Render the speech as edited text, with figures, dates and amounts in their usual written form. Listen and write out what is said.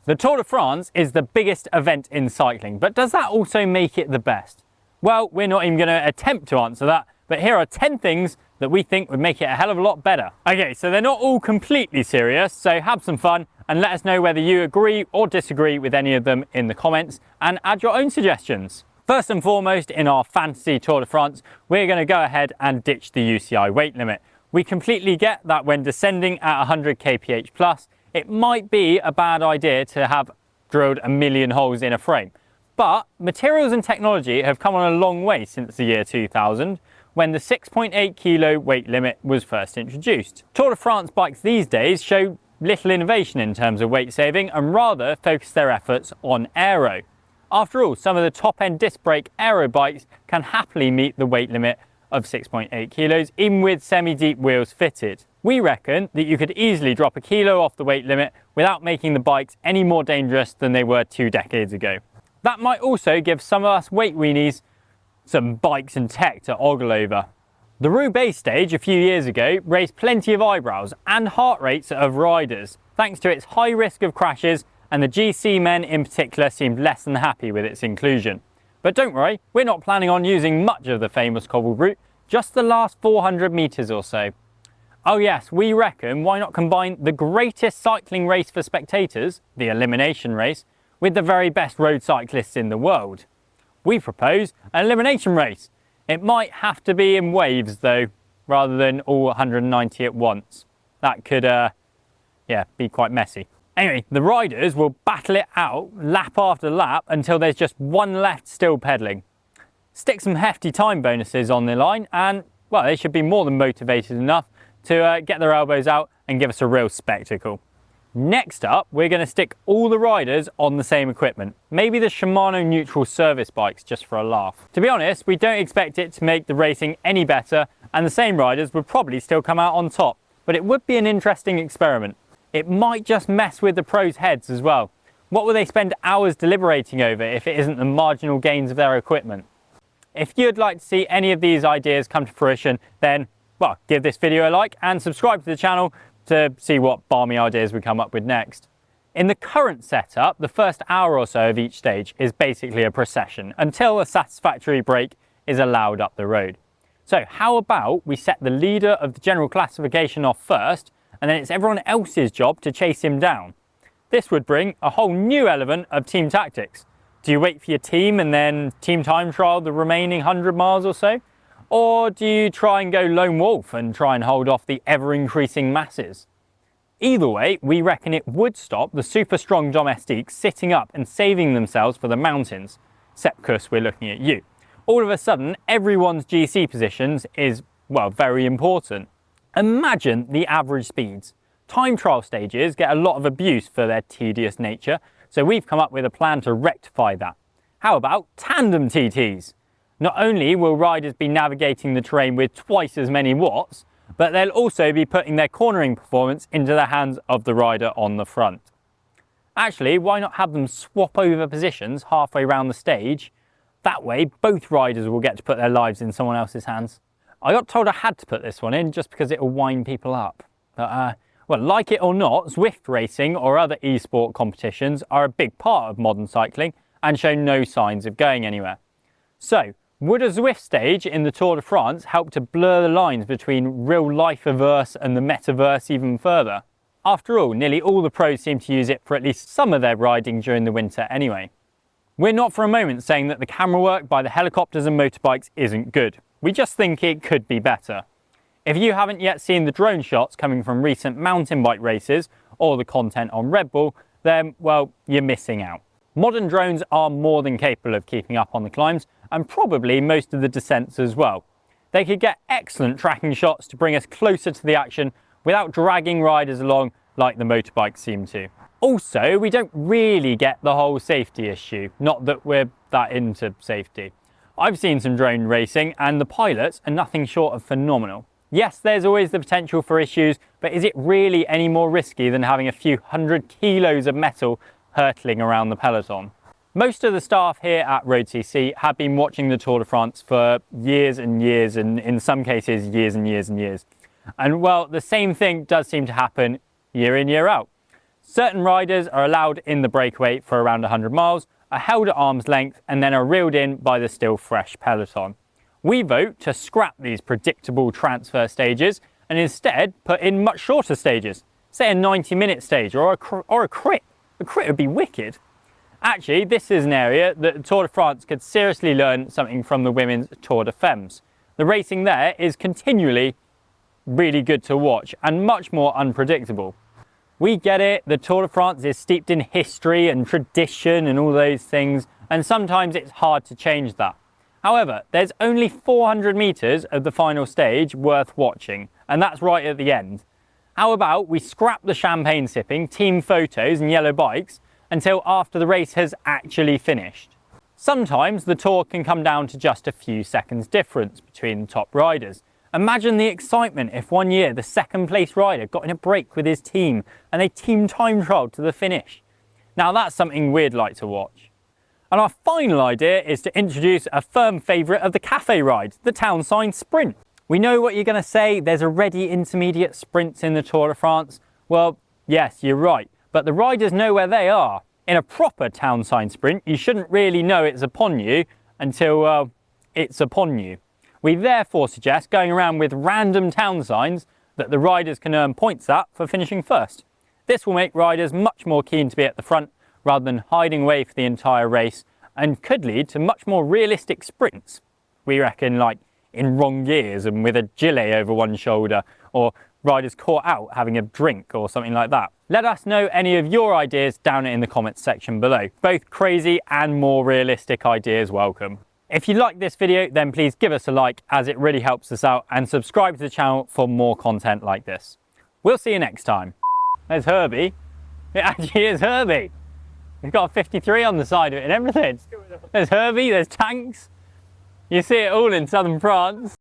The Tour de France is the biggest event in cycling, but does that also make it the best? Well, we're not even going to attempt to answer that, but here are 10 things that we think would make it a hell of a lot better. Okay, so they're not all completely serious, so have some fun and let us know whether you agree or disagree with any of them in the comments and add your own suggestions. First and foremost, in our fantasy Tour de France, we're going to go ahead and ditch the UCI weight limit. We completely get that when descending at 100 kph plus, it might be a bad idea to have drilled a million holes in a frame. But materials and technology have come on a long way since the year 2000, when the 6.8 kilo weight limit was first introduced. Tour de France bikes these days show little innovation in terms of weight saving and rather focus their efforts on aero. After all, some of the top-end disc brake aero bikes can happily meet the weight limit of 6.8 kilos, even with semi-deep wheels fitted. We reckon that you could easily drop a kilo off the weight limit without making the bikes any more dangerous than they were 2 decades ago. That might also give some of us weight weenies some bikes and tech to ogle over. The Roubaix stage a few years ago raised plenty of eyebrows and heart rates of riders, thanks to its high risk of crashes, and the GC men in particular seemed less than happy with its inclusion. But don't worry, we're not planning on using much of the famous cobbled route, just the last 400 metres or so. Oh yes, we reckon why not combine the greatest cycling race for spectators, the elimination race, with the very best road cyclists in the world. We propose an elimination race. It might have to be in waves though, rather than all 190 at once. That could, be quite messy. Anyway, the riders will battle it out lap after lap until there's just one left still pedalling. Stick some hefty time bonuses on the line and, well, they should be more than motivated enough to get their elbows out and give us a real spectacle. Next up, we're going to stick all the riders on the same equipment. Maybe the Shimano neutral service bikes just for a laugh. To be honest, we don't expect it to make the racing any better and the same riders would probably still come out on top, but it would be an interesting experiment. It might just mess with the pros' heads as well. What will they spend hours deliberating over if it isn't the marginal gains of their equipment? If you'd like to see any of these ideas come to fruition, then, well, give this video a like and subscribe to the channel to see what balmy ideas we come up with next. In the current setup, the first hour or so of each stage is basically a procession until a satisfactory break is allowed up the road. So how about we set the leader of the general classification off first, and then it's everyone else's job to chase him down. This would bring a whole new element of team tactics. Do you wait for your team and then team time trial the remaining 100 miles or so? Or do you try and go lone wolf and try and hold off the ever-increasing masses? Either way, we reckon it would stop the super strong domestiques sitting up and saving themselves for the mountains. Sepkus, we're looking at you. All of a sudden, everyone's GC positions is, well, very important. Imagine the average speeds. Time trial stages get a lot of abuse for their tedious nature, so we've come up with a plan to rectify that. How about tandem TTs? Not only will riders be navigating the terrain with twice as many watts, but they'll also be putting their cornering performance into the hands of the rider on the front. Actually, why not have them swap over positions halfway around the stage? That way, both riders will get to put their lives in someone else's hands. I got told I had to put this one in just because it will wind people up. But, well, like it or not, Zwift racing or other e-sport competitions are a big part of modern cycling and show no signs of going anywhere. So, would a Zwift stage in the Tour de France help to blur the lines between real-life-averse and the metaverse even further? After all, nearly all the pros seem to use it for at least some of their riding during the winter anyway. We're not for a moment saying that the camera work by the helicopters and motorbikes isn't good. We just think it could be better. If you haven't yet seen the drone shots coming from recent mountain bike races or the content on Red Bull, then, well, you're missing out. Modern drones are more than capable of keeping up on the climbs, and probably most of the descents as well. They could get excellent tracking shots to bring us closer to the action without dragging riders along like the motorbikes seem to. Also, we don't really get the whole safety issue, not that we're that into safety. I've seen some drone racing and the pilots are nothing short of phenomenal. Yes, there's always the potential for issues, but is it really any more risky than having a few 100 kilos of metal hurtling around the peloton? Most of the staff here at road.cc have been watching the Tour de France for years and years, and in some cases years and years and years. And well, the same thing does seem to happen year in, year out. Certain riders are allowed in the breakaway for around 100 miles, are held at arm's length and then are reeled in by the still fresh peloton. We vote to scrap these predictable transfer stages and instead put in much shorter stages, say a 90-minute stage or a crit. A crit would be wicked. Actually, this is an area that the Tour de France could seriously learn something from the women's Tour de Femmes. The racing there is continually really good to watch and much more unpredictable. We get it, the Tour de France is steeped in history and tradition and all those things, and sometimes it's hard to change that. However, there's only 400 metres of the final stage worth watching, and that's right at the end. How about we scrap the champagne sipping, team photos and yellow bikes until after the race has actually finished? Sometimes the Tour can come down to just a few seconds difference between the top riders. Imagine the excitement if one year the second place rider got in a break with his team and they team time trialled to the finish. Now that's something we'd like to watch. And our final idea is to introduce a firm favourite of the cafe ride, the town sign sprint. We know what you're going to say, there's already intermediate sprints in the Tour de France. Well, yes, you're right, but the riders know where they are. In a proper town sign sprint, you shouldn't really know it's upon you until, it's upon you. We therefore suggest going around with random town signs that the riders can earn points at for finishing first. This will make riders much more keen to be at the front rather than hiding away for the entire race and could lead to much more realistic sprints. We reckon like in wrong gears and with a gilet over one shoulder, or riders caught out having a drink or something like that. Let us know any of your ideas down in the comments section below. Both crazy and more realistic ideas welcome. If you like this video, then please give us a like as it really helps us out, and subscribe to the channel for more content like this. We'll see you next time. There's Herbie. It actually is Herbie. We've got a 53 on the side of it and everything. There's Herbie, there's tanks. You see it all in southern France.